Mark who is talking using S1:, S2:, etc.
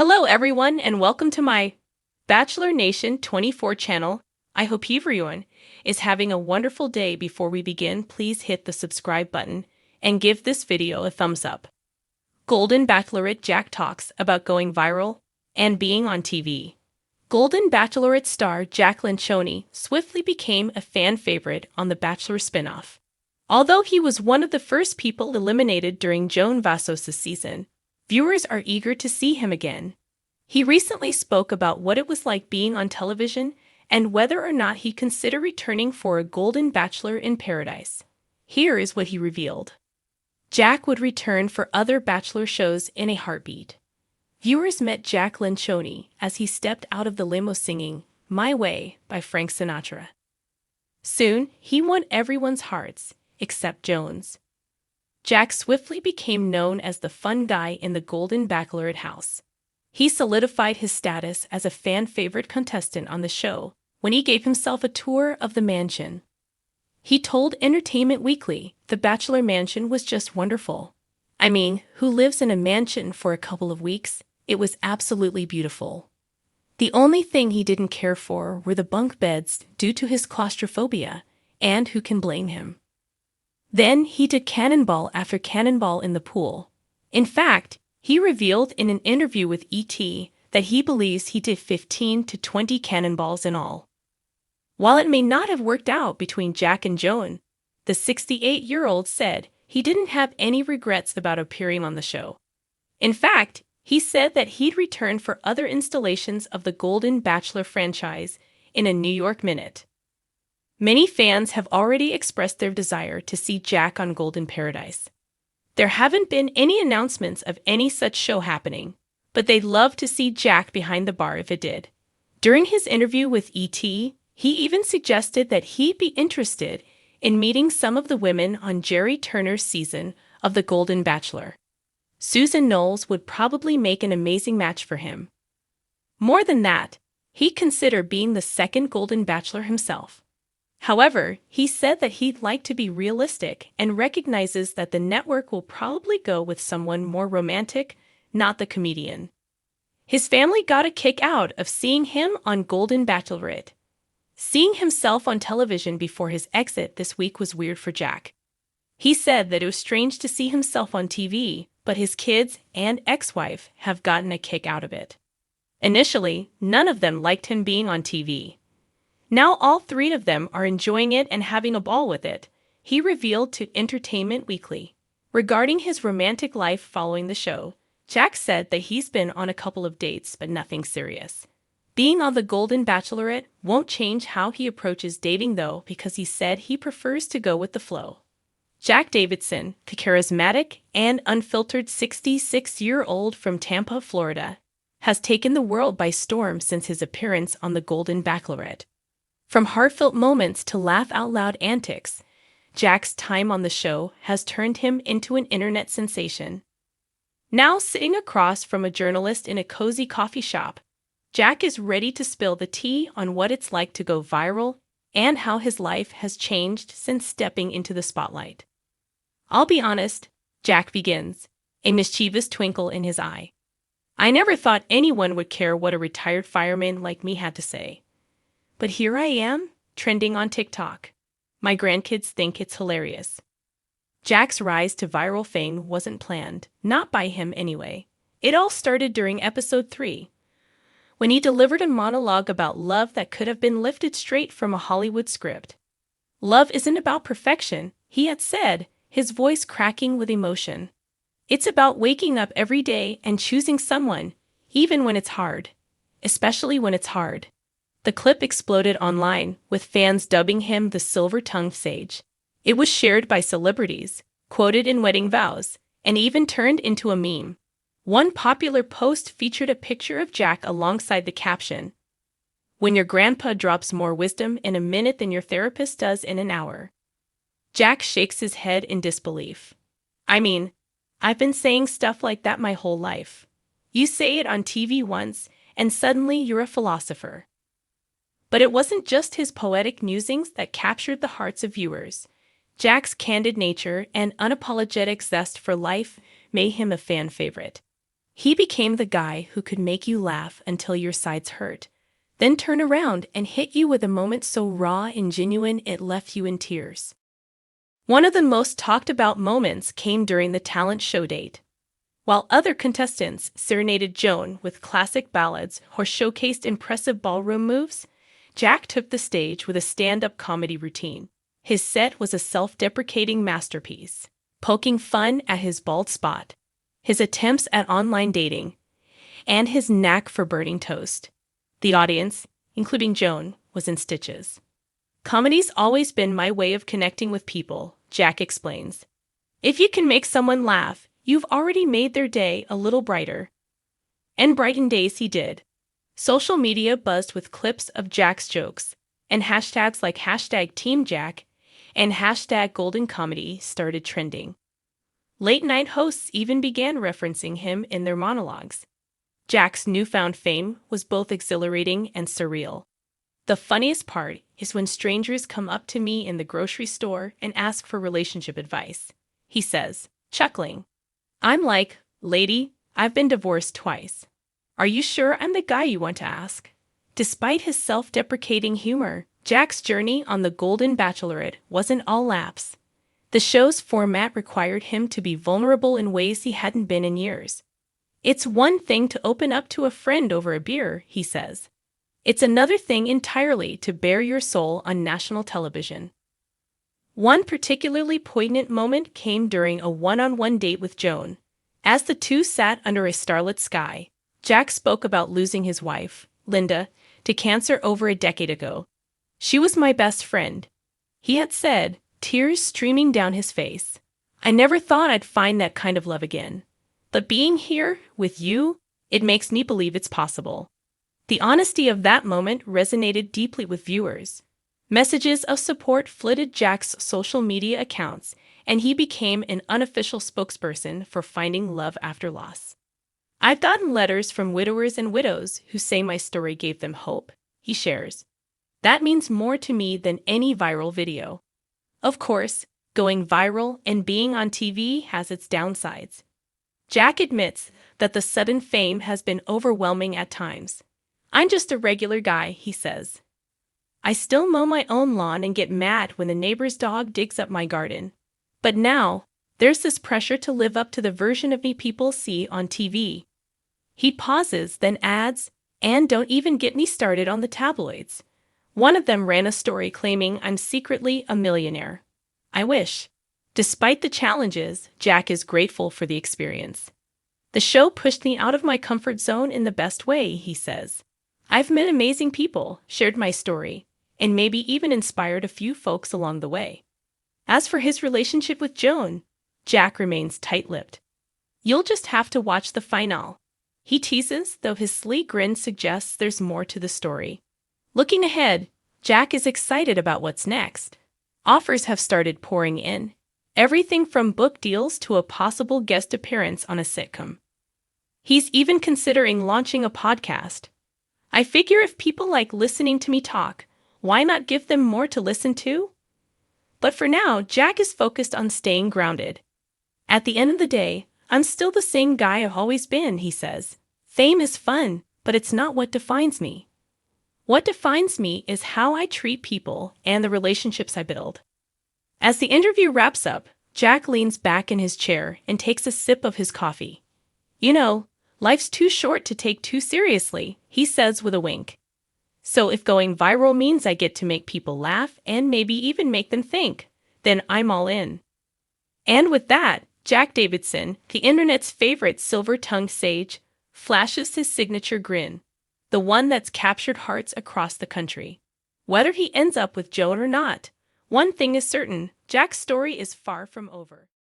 S1: Hello, everyone, and welcome to my Bachelor Nation 24 channel. I hope everyone is having a wonderful day. Before we begin, please hit the subscribe button and give this video a thumbs up. Golden Bachelorette Jack talks about going viral and being on TV. Golden Bachelorette star Jack Lencioni swiftly became a fan favorite on the Bachelor spinoff. Although he was one of the first people eliminated during Joan Vassos' season, viewers are eager to see him again. He recently spoke about what it was like being on television and whether or not he'd consider returning for a Golden Bachelor in Paradise. Here is what he revealed. Jack would return for other Bachelor shows in a heartbeat. Viewers met Jack Lencioni as he stepped out of the limo singing My Way by Frank Sinatra. Soon, he won everyone's hearts, except Joan's. Jack swiftly became known as the fun guy in the Golden Bachelorette house. He solidified his status as a fan-favorite contestant on the show when he gave himself a tour of the mansion. He told Entertainment Weekly the Bachelor mansion was just wonderful. I mean, who lives in a mansion for a couple of weeks? It was absolutely beautiful. The only thing he didn't care for were the bunk beds due to his claustrophobia, and who can blame him? Then he did cannonball after cannonball in the pool. In fact, he revealed in an interview with ET that he believes he did 15 to 20 cannonballs in all. While it may not have worked out between Jack and Joan, the 68-year-old said he didn't have any regrets about appearing on the show. In fact, he said that he'd return for other installations of the Golden Bachelor franchise in a New York minute. Many fans have already expressed their desire to see Jack on Golden Paradise. There haven't been any announcements of any such show happening, but they'd love to see Jack behind the bar if it did. During his interview with ET, he even suggested that he'd be interested in meeting some of the women on Jerry Turner's season of The Golden Bachelor. Susan Knowles would probably make an amazing match for him. More than that, he'd consider being the second Golden Bachelor himself. However, he said that he'd like to be realistic and recognizes that the network will probably go with someone more romantic, not the comedian. His family got a kick out of seeing him on Golden Bachelorette. Seeing himself on television before his exit this week was weird for Jack. He said that it was strange to see himself on TV, but his kids and ex-wife have gotten a kick out of it. Initially, none of them liked him being on TV. Now all three of them are enjoying it and having a ball with it, he revealed to Entertainment Weekly. Regarding his romantic life following the show, Jack said that he's been on a couple of dates but nothing serious. Being on the Golden Bachelorette won't change how he approaches dating though, because he said he prefers to go with the flow. Jack Davidson, the charismatic and unfiltered 66-year-old from Tampa, Florida, has taken the world by storm since his appearance on the Golden Bachelorette. From heartfelt moments to laugh-out-loud antics, Jack's time on the show has turned him into an internet sensation. Now sitting across from a journalist in a cozy coffee shop, Jack is ready to spill the tea on what it's like to go viral and how his life has changed since stepping into the spotlight. I'll be honest, Jack begins, a mischievous twinkle in his eye. I never thought anyone would care what a retired fireman like me had to say. But here I am, trending on TikTok. My grandkids think it's hilarious. Jack's rise to viral fame wasn't planned, not by him anyway. It all started during episode 3, when he delivered a monologue about love that could have been lifted straight from a Hollywood script. Love isn't about perfection, he had said, his voice cracking with emotion. It's about waking up every day and choosing someone, even when it's hard. Especially when it's hard. The clip exploded online, with fans dubbing him the silver-tongued sage. It was shared by celebrities, quoted in wedding vows, and even turned into a meme. One popular post featured a picture of Jack alongside the caption, "When your grandpa drops more wisdom in a minute than your therapist does in an hour." Jack shakes his head in disbelief. I mean, I've been saying stuff like that my whole life. You say it on TV once, and suddenly you're a philosopher. But it wasn't just his poetic musings that captured the hearts of viewers. Jack's candid nature and unapologetic zest for life made him a fan favorite. He became the guy who could make you laugh until your sides hurt, then turn around and hit you with a moment so raw and genuine it left you in tears. One of the most talked about moments came during the talent show date. While other contestants serenaded Joan with classic ballads or showcased impressive ballroom moves, Jack took the stage with a stand-up comedy routine. His set was a self-deprecating masterpiece, poking fun at his bald spot, his attempts at online dating, and his knack for burning toast. The audience, including Joan, was in stitches. Comedy's always been my way of connecting with people, Jack explains. If you can make someone laugh, you've already made their day a little brighter. And brighten days he did. Social media buzzed with clips of Jack's jokes, and hashtags like #TeamJack and #GoldenComedy started trending. Late-night hosts even began referencing him in their monologues. Jack's newfound fame was both exhilarating and surreal. The funniest part is when strangers come up to me in the grocery store and ask for relationship advice, he says, chuckling. I'm like, lady, I've been divorced twice. Are you sure I'm the guy you want to ask? Despite his self-deprecating humor, Jack's journey on the Golden Bachelorette wasn't all laughs. The show's format required him to be vulnerable in ways he hadn't been in years. It's one thing to open up to a friend over a beer, he says. It's another thing entirely to bare your soul on national television. One particularly poignant moment came during a one-on-one date with Joan. As the two sat under a starlit sky, Jack spoke about losing his wife, Linda, to cancer over a decade ago. She was my best friend, he had said, tears streaming down his face. I never thought I'd find that kind of love again. But being here, with you, it makes me believe it's possible. The honesty of that moment resonated deeply with viewers. Messages of support flooded Jack's social media accounts, and he became an unofficial spokesperson for finding love after loss. I've gotten letters from widowers and widows who say my story gave them hope, he shares. That means more to me than any viral video. Of course, going viral and being on TV has its downsides. Jack admits that the sudden fame has been overwhelming at times. I'm just a regular guy, he says. I still mow my own lawn and get mad when the neighbor's dog digs up my garden. But now, there's this pressure to live up to the version of me people see on TV. He pauses, then adds, and don't even get me started on the tabloids. One of them ran a story claiming I'm secretly a millionaire. I wish. Despite the challenges, Jack is grateful for the experience. The show pushed me out of my comfort zone in the best way, he says. I've met amazing people, shared my story, and maybe even inspired a few folks along the way. As for his relationship with Joan, Jack remains tight-lipped. You'll just have to watch the finale, he teases, though his sleek grin suggests there's more to the story. Looking ahead, Jack is excited about what's next. Offers have started pouring in. Everything from book deals to a possible guest appearance on a sitcom. He's even considering launching a podcast. I figure if people like listening to me talk, why not give them more to listen to? But for now, Jack is focused on staying grounded. At the end of the day, I'm still the same guy I've always been, he says. Fame is fun, but it's not what defines me. What defines me is how I treat people and the relationships I build. As the interview wraps up, Jack leans back in his chair and takes a sip of his coffee. You know, life's too short to take too seriously, he says with a wink. So if going viral means I get to make people laugh and maybe even make them think, then I'm all in. And with that, Jack Davidson, the internet's favorite silver-tongued sage, flashes his signature grin, the one that's captured hearts across the country. Whether he ends up with Joan or not, one thing is certain, Jack's story is far from over.